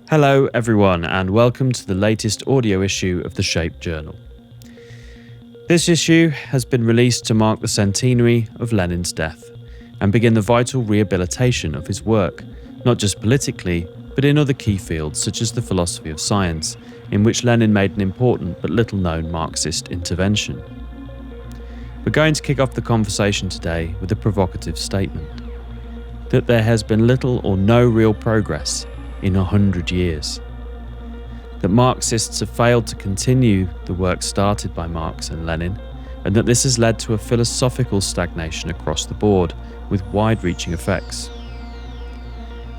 Hello everyone and welcome to the latest audio issue of the Shape Journal. This issue has been released to mark the centenary of Lenin's death and begin the vital rehabilitation of his work, not just politically, but in other key fields such as the philosophy of science, in which Lenin made an important but little known Marxist intervention. We're going to kick off the conversation today with a provocative statement that there has been little or no real progress in 100 years. That Marxists have failed to continue the work started by Marx and Lenin, and that this has led to a philosophical stagnation across the board with wide-reaching effects.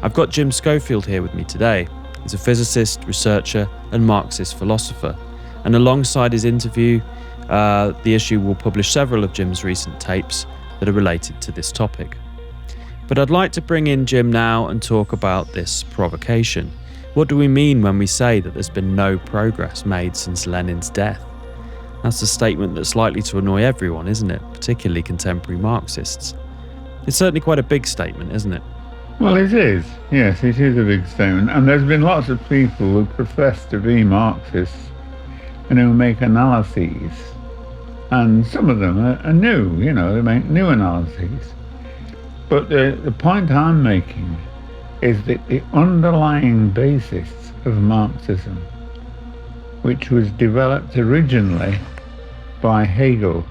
I've got Jim Schofield here with me today. He's a physicist, researcher, and Marxist philosopher, and alongside his interview, the issue will publish several of Jim's recent tapes that are related to this topic. But I'd like to bring in Jim now and talk about this provocation. What do we mean when we say that there's been no progress made since Lenin's death? That's a statement that's likely to annoy everyone, isn't it? Particularly contemporary Marxists. It's certainly quite a big statement, isn't it? Well, it is. Yes, it is a big statement. And there's been lots of people who profess to be Marxists and who make analyses. And some of them are new, they make new analyses. But the point I'm making is that the underlying basis of Marxism, which was developed originally by Hegel,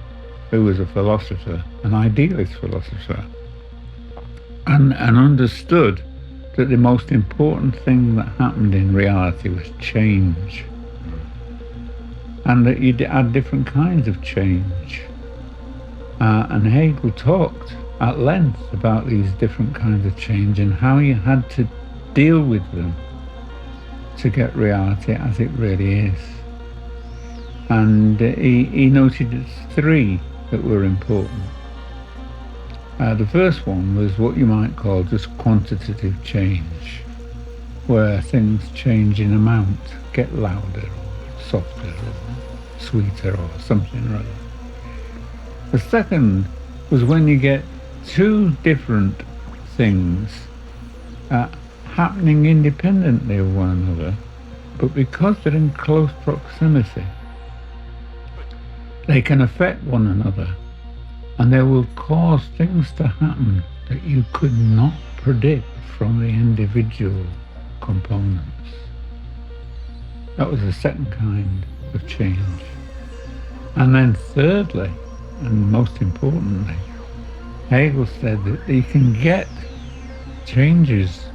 who was a philosopher, an idealist philosopher, and understood that the most important thing that happened in reality was change, and that you had different kinds of change. And Hegel talked at length about these different kinds of change and how you had to deal with them to get reality as it really is. And he noted three that were important. The first one was what you might call just quantitative change, where things change in amount, get louder or softer or sweeter or something or other. The second was when you get two different things happening independently of one another, but because they're in close proximity, they can affect one another, and they will cause things to happen that you could not predict from the individual components. That was the second kind of change. And then thirdly, and most importantly, Hegel said that you can get changes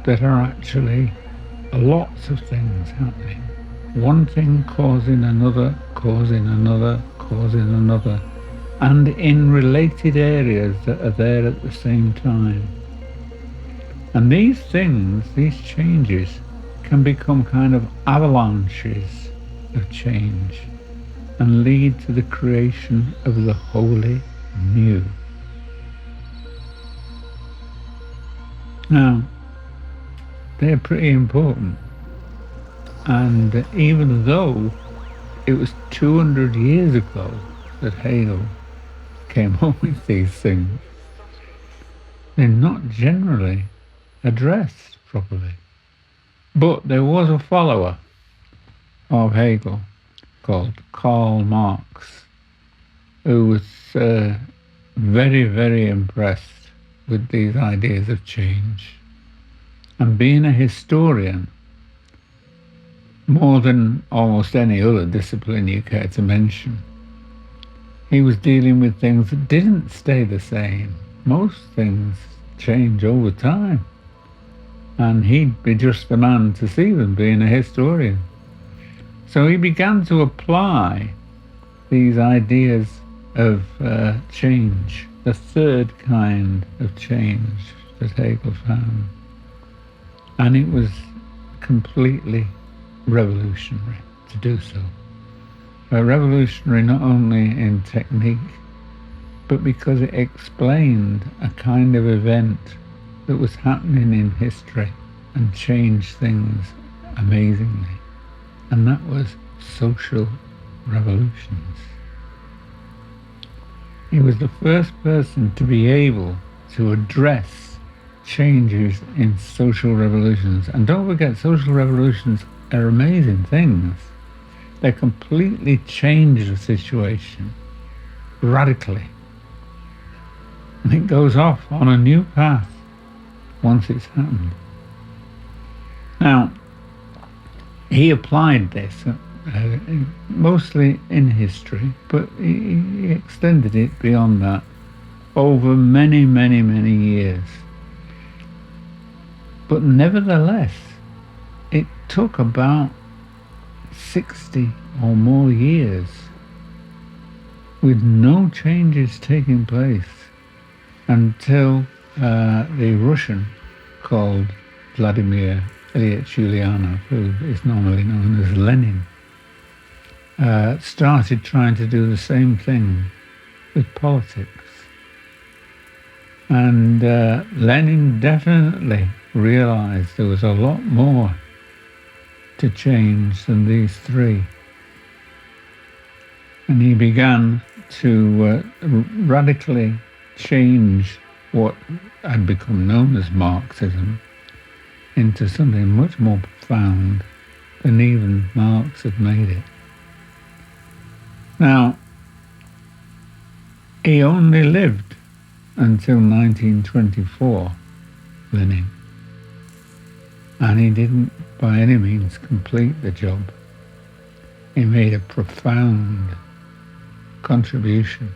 that are actually lots of things happening. One thing causing another, causing another, causing another, and in related areas that are there at the same time. And these things, these changes, can become kind of avalanches of change and lead to the creation of the wholly new. Now, they're pretty important, and even though it was 200 years ago that Hegel came up with these things, they're not generally addressed properly. But there was a follower of Hegel called Karl Marx, who was very, very impressed with these ideas of change. And being a historian, more than almost any other discipline you care to mention, he was dealing with things that didn't stay the same. Most things change over time, and he'd be just the man to see them, being a historian. So he began to apply these ideas of change, the third kind of change that Hegel found. And it was completely revolutionary to do so. Revolutionary not only in technique, but because it explained a kind of event that was happening in history and changed things amazingly. And that was social revolutions. He was the first person to be able to address changes in social revolutions. And don't forget, social revolutions are amazing things. They completely change the situation radically. And it goes off on a new path once it's happened. Now, he applied this mostly in history, but he extended it beyond that over many, many, many years. But nevertheless, it took about 60 or more years with no changes taking place until the Russian called Vladimir Ilyich Ulyanov, who is normally known as Lenin, started trying to do the same thing with politics. And Lenin definitely realized there was a lot more to change than these three. And he began to radically change what had become known as Marxism into something much more profound than even Marx had made it. Now, he only lived until 1924, Lenin, and he didn't by any means complete the job. He made a profound contribution.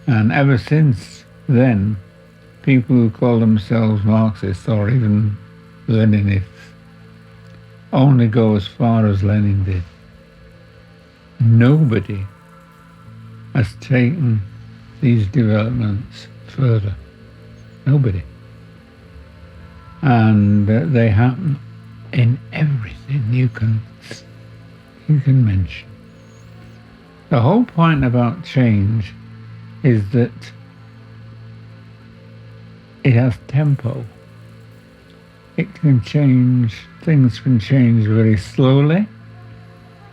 And ever since then, people who call themselves Marxists or even Leninists only go as far as Lenin did. Nobody has taken these developments further. Nobody. And they happen in everything you can mention. The whole point about change is that it has tempo. It can change, things can change very slowly,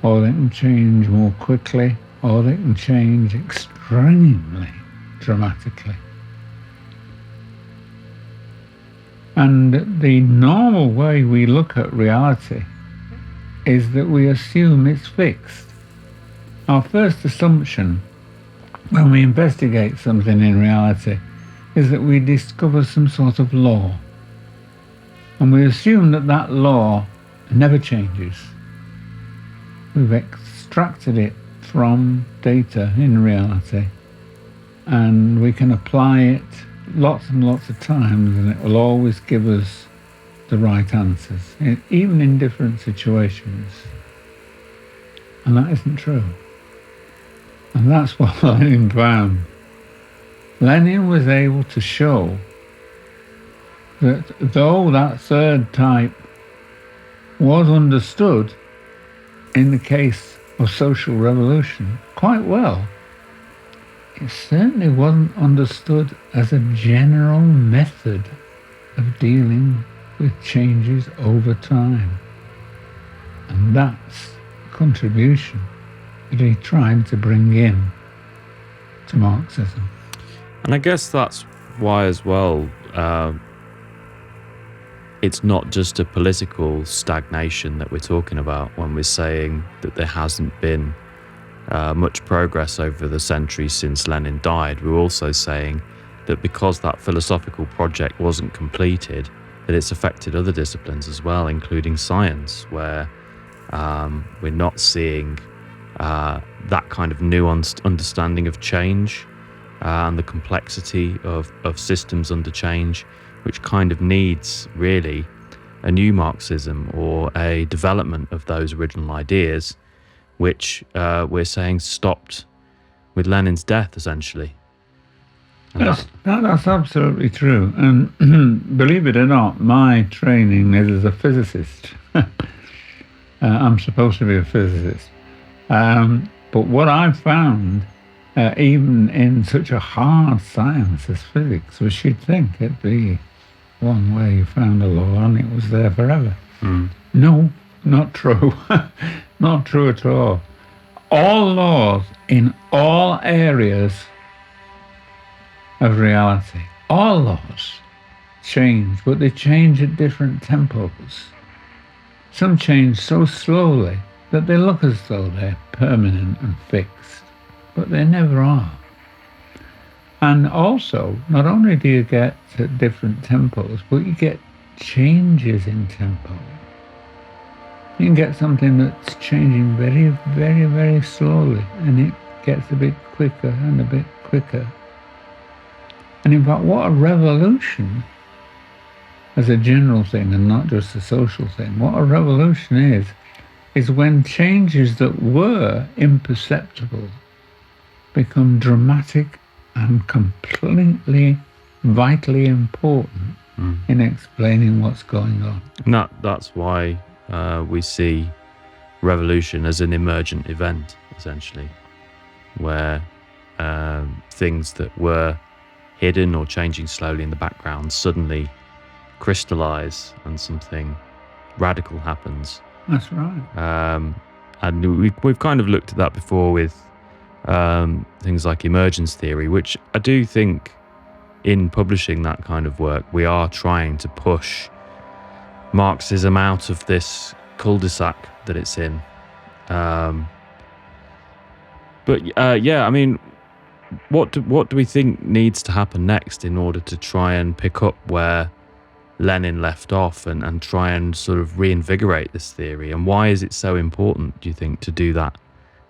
or they can change more quickly, or they can change extremely dramatically. And the normal way we look at reality is that we assume it's fixed. Our first assumption when we investigate something in reality is that we discover some sort of law. And we assume that that law never changes. We've extracted it from data in reality, and we can apply it lots and lots of times, and it will always give us the right answers, even in different situations. And that isn't true. And that's what Lenin found. Lenin was able to show that though that third type was understood in the case of social revolution quite well, it certainly wasn't understood as a general method of dealing with changes over time. And that's the contribution that he tried to bring in to Marxism. And I guess that's why as well, it's not just a political stagnation that we're talking about when we're saying that there hasn't been much progress over the centuries since Lenin died. We're also saying that because that philosophical project wasn't completed, that it's affected other disciplines as well, including science, where we're not seeing that kind of nuanced understanding of change and the complexity of systems under change, which kind of needs really a new Marxism or a development of those original ideas, which we're saying stopped with Lenin's death, essentially. That's absolutely true. And believe it or not, my training is as a physicist. I'm supposed to be a physicist. But what I've found, even in such a hard science as physics, which you'd think it'd be one where you found a law and it was there forever. No, not true. Not true at all. All laws in all areas of reality, all laws change, but they change at different tempos. Some change so slowly that they look as though they're permanent and fixed, but they never are. And also, not only do you get at different tempos, but you get changes in tempo. You can get something that's changing very, very, very slowly, and it gets a bit quicker and a bit quicker. And in fact, what a revolution, as a general thing and not just a social thing, what a revolution is when changes that were imperceptible become dramatic and completely, vitally important in explaining what's going on. And that's why we see revolution as an emergent event, essentially, where things that were hidden or changing slowly in the background suddenly crystallize and something radical happens. That's right. And we've kind of looked at that before with things like emergence theory, which I do think in publishing that kind of work, we are trying to push Marxism out of this cul-de-sac that it's in. Yeah, I mean, what do we think needs to happen next in order to try and pick up where Lenin left off and try and sort of reinvigorate this theory? And why is it so important, do you think, to do that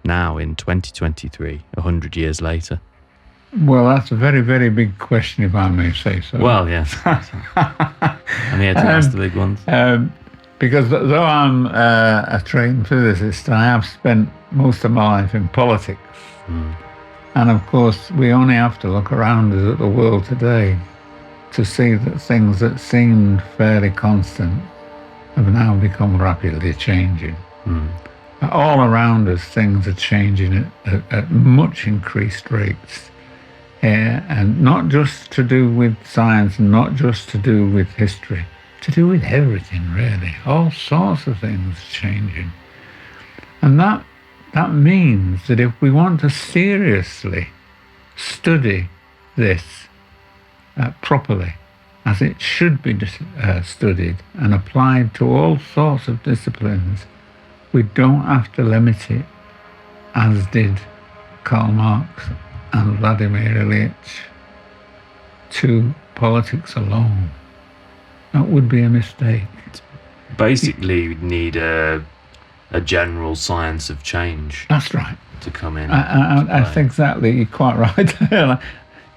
now in 2023, 100 years later? Well, that's a very, very big question, if I may say so. Well, yes. I'm here to ask the big ones. Because though I'm a trained physicist, I have spent most of my life in politics. And of course, we only have to look around us at the world today to see that things that seemed fairly constant have now become rapidly changing. All around us, things are changing at much increased rates. And not just to do with science, and not just to do with history, to do with everything, really. All sorts of things changing. And that means that if we want to seriously study this properly, as it should be studied and applied to all sorts of disciplines, we don't have to limit it, as did Karl Marx and Vladimir Ilyich, to politics alone. That would be a mistake. Basically, we need a general science of change. That's right. To come in. That's exactly, you're quite right.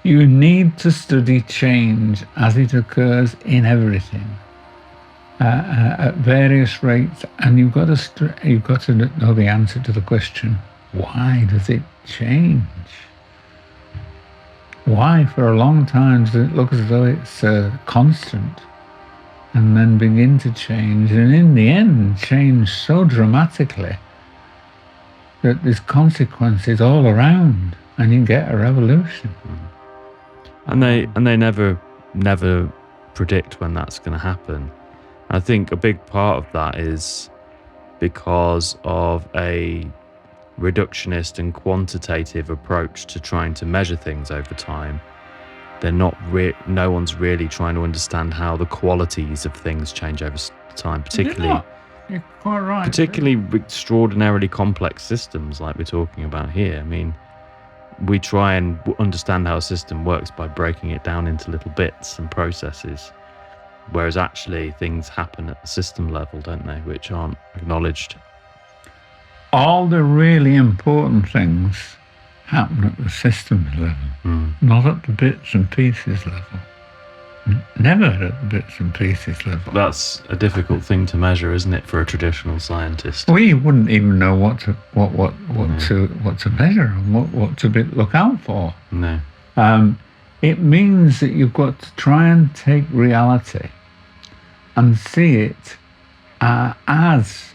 You need to study change as it occurs in everything, at various rates, and you've got to know the answer to the question: why does it change? Why, for a long time, does it look as though it's constant, and then begin to change, and in the end, change so dramatically that there's consequences all around, and you get a revolution. And they never predict when that's going to happen. I think a big part of that is because of a reductionist and quantitative approach to trying to measure things over time. They're not no one's really trying to understand how the qualities of things change over time, particularly You're quite right. Particularly extraordinarily complex systems like we're talking about here. I mean, we try and understand how a system works by breaking it down into little bits and processes, whereas actually things happen at the system level, don't they, which aren't acknowledged. All the really important things happen at the systems level, not at the bits and pieces level. Never at the bits and pieces level. That's a difficult thing to measure, isn't it, for a traditional scientist? We wouldn't even know what to measure and what to look out for. No. It means that you've got to try and take reality and see it as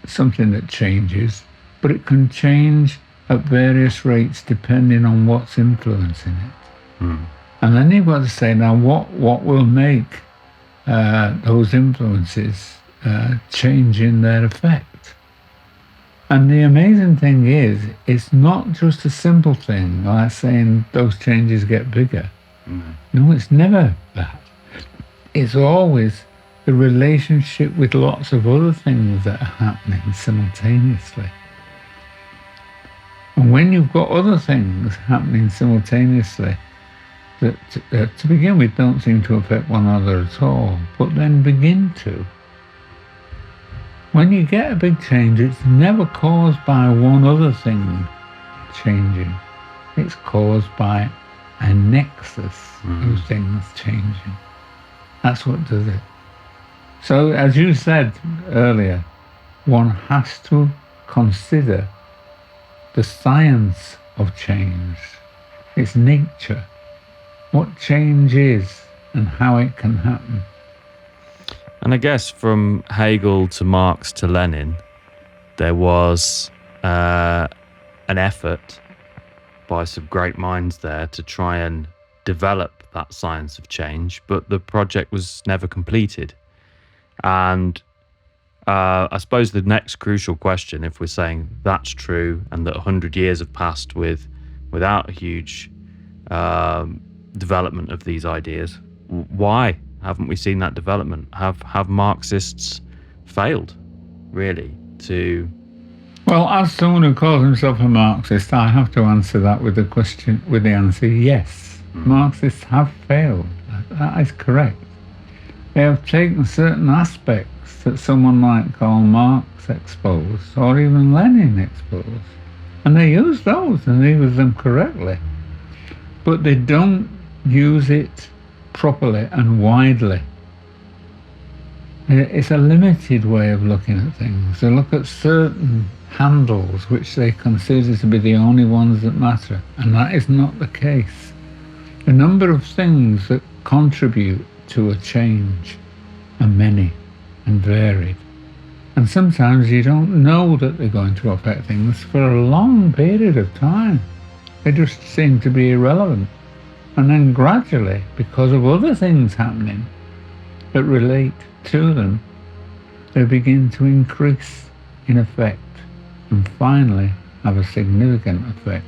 something that changes, but it can change at various rates depending on what's influencing it. And then you've got to say, now what will make those influences change in their effect? And the amazing thing is, it's not just a simple thing like saying those changes get bigger. No, it's never that. it's always the relationship with lots of other things that are happening simultaneously. And when you've got other things happening simultaneously that to begin with don't seem to affect one another at all, but then begin to, when you get a big change, it's never caused by one other thing changing. It's caused by a nexus of things changing. That's what does it. So, as you said earlier, one has to consider the science of change, its nature, what change is and how it can happen. And I guess from Hegel to Marx to Lenin, there was an effort by some great minds there to try and develop that science of change, but the project was never completed. And I suppose the next crucial question, if we're saying that's true and that 100 years have passed without a huge development of these ideas, why haven't we seen that development? Have Marxists failed, really, to... Well, as someone who calls himself a Marxist, I have to answer that with the answer yes. Marxists have failed. That is correct. They have taken certain aspects that someone like Karl Marx exposed, or even Lenin exposed, and they use those and they use them correctly. But they don't use it properly and widely. It's a limited way of looking at things. They look at certain handles which they consider to be the only ones that matter, and that is not the case. The number of things that contribute to a change are many and varied, and sometimes you don't know that they're going to affect things for a long period of time. They just seem to be irrelevant, and then gradually, because of other things happening that relate to them, they begin to increase in effect and finally have a significant effect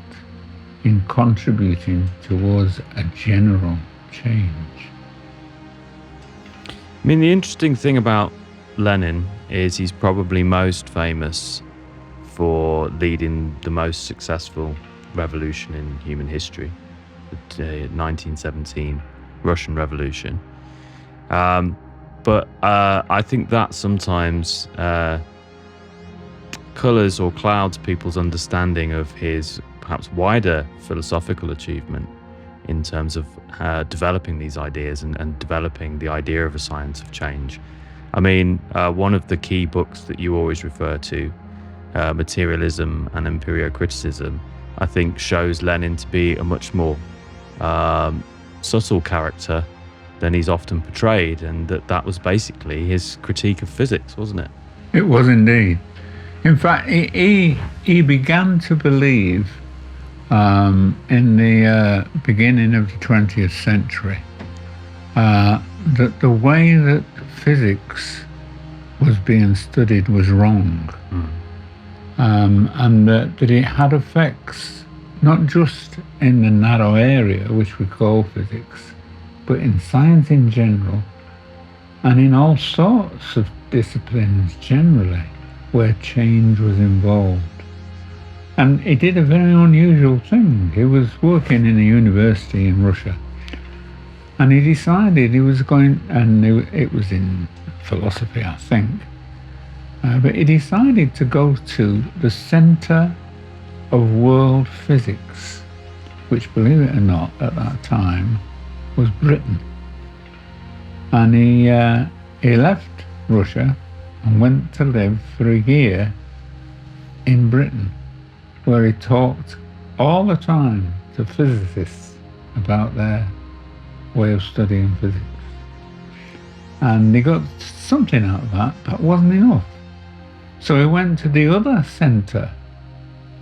in contributing towards a general change. I mean, the interesting thing about Lenin is he's probably most famous for leading the most successful revolution in human history, the 1917 Russian Revolution. But I think that sometimes colours or clouds people's understanding of his perhaps wider philosophical achievement in terms of developing these ideas and developing the idea of a science of change. I mean, one of the key books that you always refer to, Materialism and Empirio-Criticism, I think shows Lenin to be a much more subtle character than he's often portrayed, and that was basically his critique of physics, wasn't it? It was indeed. In fact, he began to believe in the beginning of the 20th century that the way that physics was being studied was wrong, and that it had effects not just in the narrow area which we call physics, but in science in general, and in all sorts of disciplines generally where change was involved. And he did a very unusual thing. He was working in a university in Russia, and he decided he was going, and it was in philosophy, I think, but he decided to go to the Centre of World Physics, which, believe it or not, at that time was Britain. And he left Russia and went to live for a year in Britain, where he talked all the time to physicists about their way of studying physics. And he got something out of that, but wasn't enough. So he went to the other centre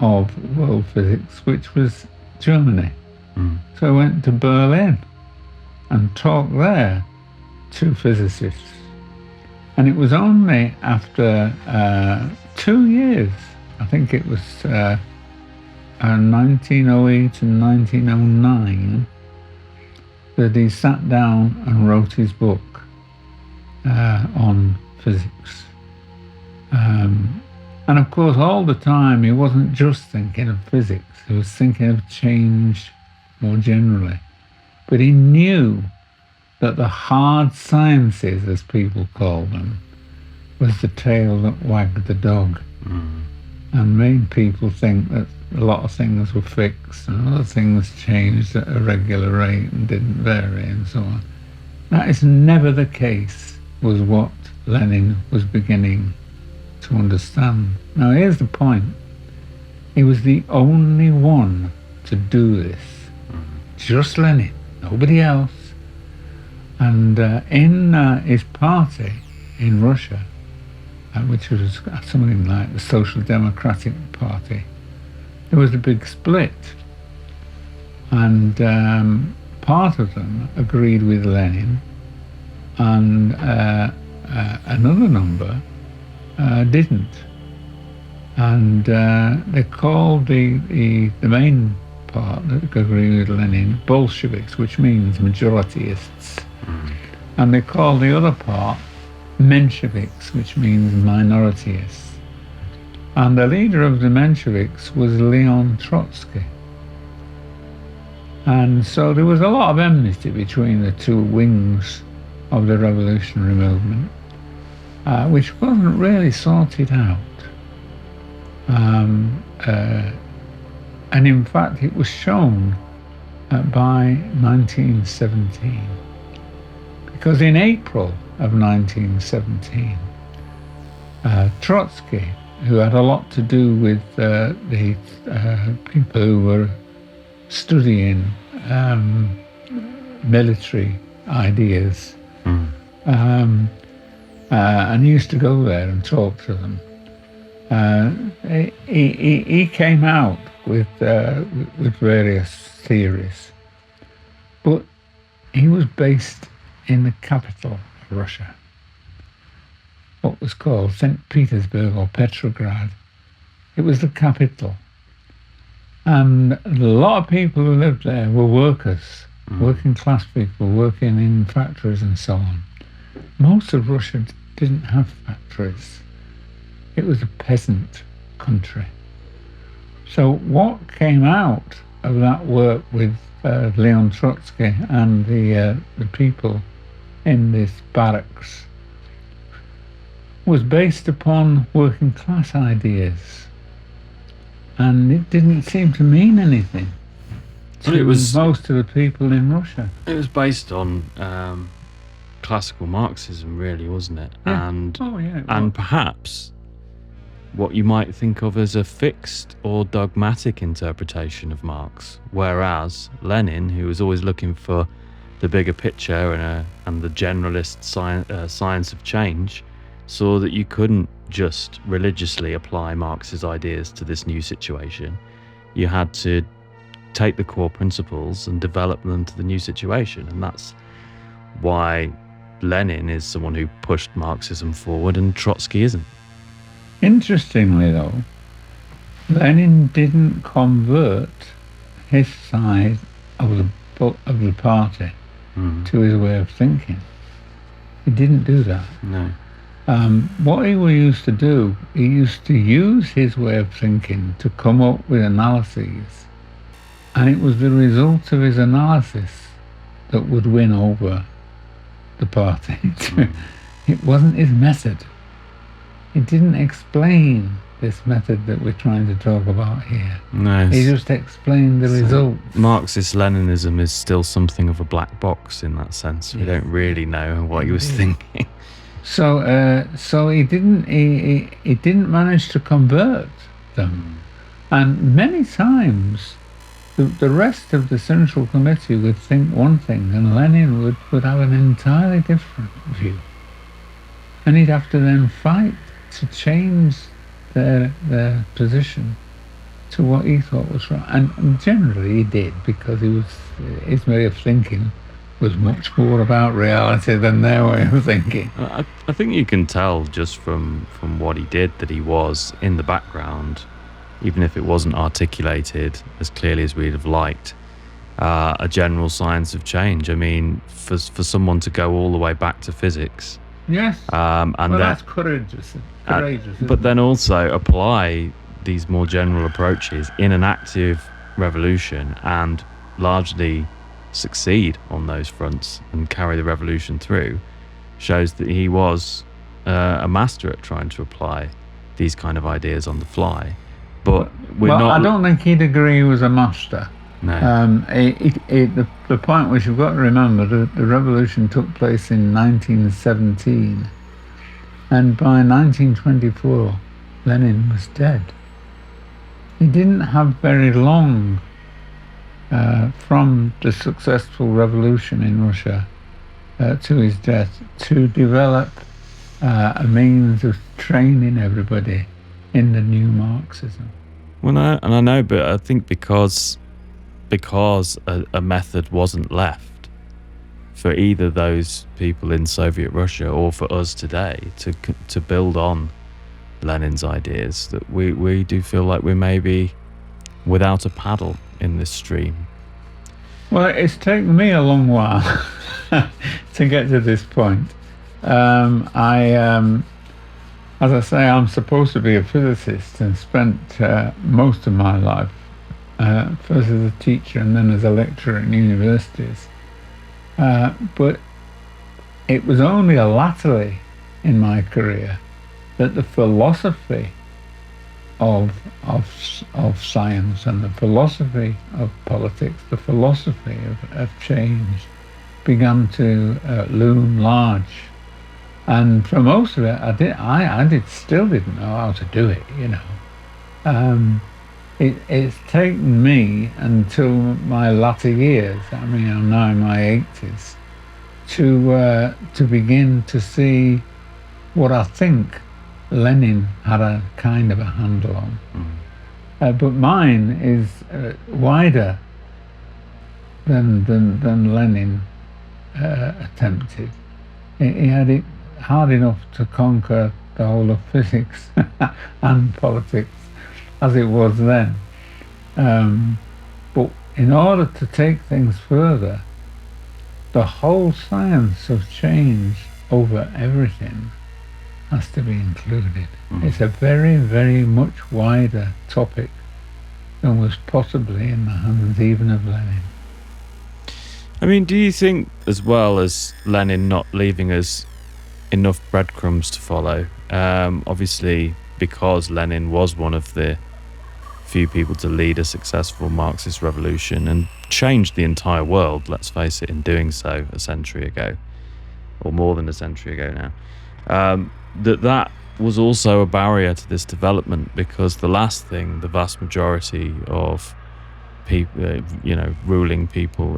of world physics, which was Germany. So he went to Berlin and talked there to physicists. And it was only after 2 years, I think it was 1908 and 1909, that he sat down and wrote his book, on physics. And of course, all the time, he wasn't just thinking of physics, he was thinking of change more generally. But he knew that the hard sciences, as people call them, was the tail that wagged the dog, and made people think that a lot of things were fixed and other things changed at a regular rate and didn't vary and so on. That is never the case, was what Lenin was beginning to understand. Now here's the point. He was the only one to do this. Just Lenin, nobody else. And in his party in Russia, which was something like the Social Democratic Party, there was a big split. And part of them agreed with Lenin, and another number didn't. And they called the main part that agreed with Lenin Bolsheviks, which means majorityists. And they called the other part Mensheviks, which means minorityists. And the leader of the Mensheviks was Leon Trotsky. And so there was a lot of enmity between the two wings of the revolutionary movement, which wasn't really sorted out. And in fact, it was shown by 1917. Because in April of 1917, Trotsky, who had a lot to do with the people who were studying military ideas, and he used to go there and talk to them. He came out with various theories, but he was based in the capital of Russia, what was called St. Petersburg or Petrograd. It was the capital. And a lot of people who lived there were workers, working class people, working in factories and so on. Most of Russia didn't have factories. It was a peasant country. So what came out of that work with Leon Trotsky and the people in this barracks was based upon working class ideas, and it didn't seem to mean anything to most of the people in Russia. It was based on classical Marxism, really, wasn't it? Yeah. And perhaps what you might think of as a fixed or dogmatic interpretation of Marx, whereas Lenin, who was always looking for the bigger picture and the generalist science of change, saw that you couldn't just religiously apply Marx's ideas to this new situation. You had to take the core principles and develop them to the new situation, and that's why Lenin is someone who pushed Marxism forward and Trotsky isn't. Interestingly, though, Lenin didn't convert his side of the party to his way of thinking. He didn't do that. No. What he used to do, he used to use his way of thinking to come up with analyses, and it was the result of his analysis that would win over the party. It wasn't his method. He didn't explain this method that we're trying to talk about here. No. He just explained the results. Marxist Leninism is still something of a black box in that sense. We don't really know what he was thinking. So he didn't manage to convert them, and many times the rest of the Central Committee would think one thing, and Lenin would have an entirely different view, and he'd have to then fight to change their position to what he thought was right, and generally he did, because his way of thinking was much more about reality than their way of thinking. I think you can tell just from what he did that he was in the background, even if it wasn't articulated as clearly as we'd have liked, a general science of change. I mean, for someone to go all the way back to physics Yes. And Well, then, that's courageous. Courageous. but then also apply these more general approaches in an active revolution and largely succeed on those fronts and carry the revolution through, shows that he was a master at trying to apply these kind of ideas on the fly. But I don't think he'd agree he was a master. No. The point which you've got to remember, the revolution took place in 1917, and by 1924, Lenin was dead. He didn't have very long from the successful revolution in Russia to his death to develop a means of training everybody in the new Marxism. Well, I know, but I think because a method wasn't left for either those people in Soviet Russia or for us today to build on Lenin's ideas, that we do feel like we're maybe without a paddle in this stream. Well, it's taken me a long while to get to this point. As I say, I'm supposed to be a physicist and spent most of my life first as a teacher and then as a lecturer in universities. But it was only latterly in my career that the philosophy of science and the philosophy of politics, the philosophy of change began to loom large. And for most of it, I still didn't know how to do it, you know. It's taken me until my latter years, I mean, I'm now in my 80s, to begin to see what I think Lenin had a kind of a handle on. But mine is wider than Lenin attempted. He had it hard enough to conquer the whole of physics and politics as it was then. But in order to take things further, the whole science of change over everything has to be included. It's a very, very much wider topic than was possibly in the hands even of Lenin. I mean, do you think, as well as Lenin not leaving us enough breadcrumbs to follow, obviously because Lenin was one of the few people to lead a successful Marxist revolution and changed the entire world, let's face it, in doing so a century ago, or more than a century ago now, that was also a barrier to this development, because the last thing the vast majority of people, ruling people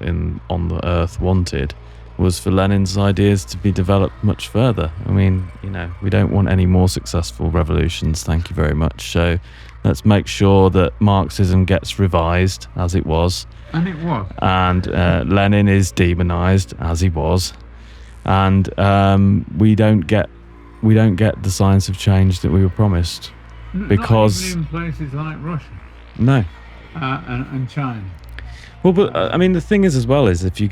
on the earth wanted was for Lenin's ideas to be developed much further. I mean, we don't want any more successful revolutions, thank you very much. So let's make sure that Marxism gets revised as it was. And it was. And Lenin is demonized as he was. And we don't get the science of change that we were promised. Because not even in places like Russia. No. And China. Well, but I mean, the thing is, as well, is if you're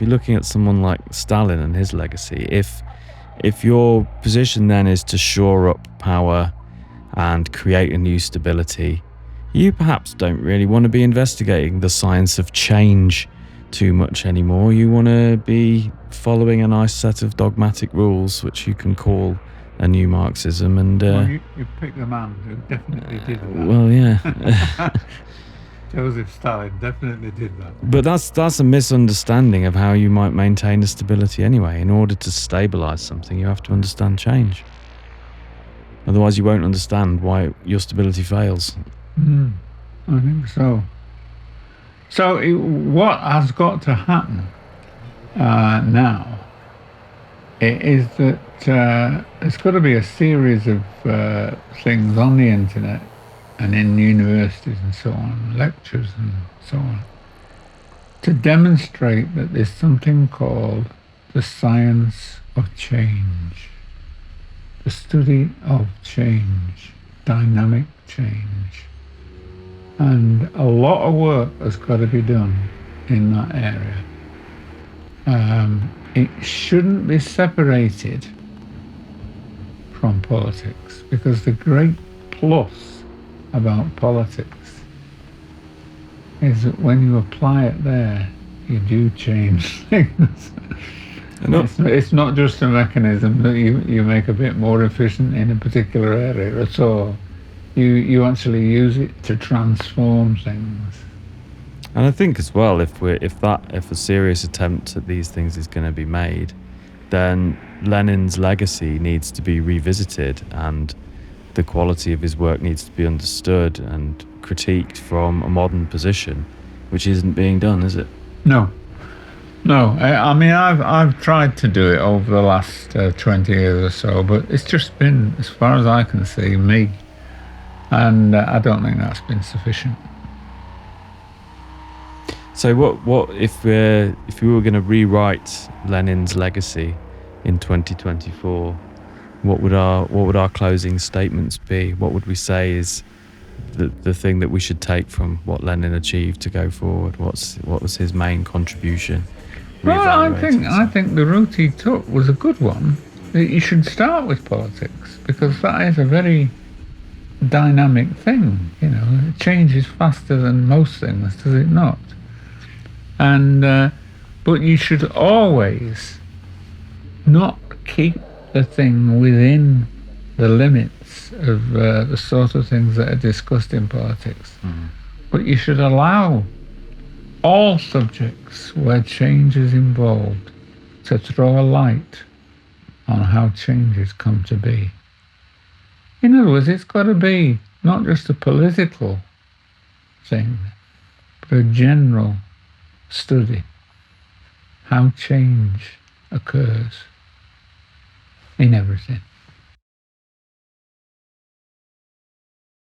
looking at someone like Stalin and his legacy, if your position then is to shore up power and create a new stability, you perhaps don't really want to be investigating the science of change too much anymore. You want to be following a nice set of dogmatic rules, which you can call a new Marxism. And well, you picked the man who definitely did that. Well, yeah. Joseph Stalin definitely did that. But that's a misunderstanding of how you might maintain a stability anyway. In order to stabilize something, you have to understand change. Otherwise, you won't understand why your stability fails. I think so. So what has got to happen now is that there's got to be a series of things on the internet and in universities and so on, lectures and so on, to demonstrate that there's something called the science of change, the study of change, dynamic change. And a lot of work has got to be done in that area. It shouldn't be separated from politics, because the great plus about politics is that when you apply it there, you do change things. It's not just a mechanism that you make a bit more efficient in a particular area at all. You actually use it to transform things. And I think as well, if a serious attempt at these things is going to be made, then Lenin's legacy needs to be revisited, and the quality of his work needs to be understood and critiqued from a modern position, which isn't being done, is it? No. I mean, I've tried to do it over the last 20 years or so, but it's just been, as far as I can see, me, and I don't think that's been sufficient. So what if we were going to rewrite Lenin's legacy in 2024? What would our closing statements be? What would we say is the thing that we should take from what Lenin achieved to go forward? What was his main contribution? Well, I think the route he took was a good one. You should start with politics, because that is a very dynamic thing. It changes faster than most things, does it not? And but you should always not keep the thing within the limits of the sort of things that are discussed in politics. Mm-hmm. But you should allow all subjects where change is involved to throw a light on how changes come to be. In other words, it's got to be not just a political thing, but a general study, how change occurs in everything.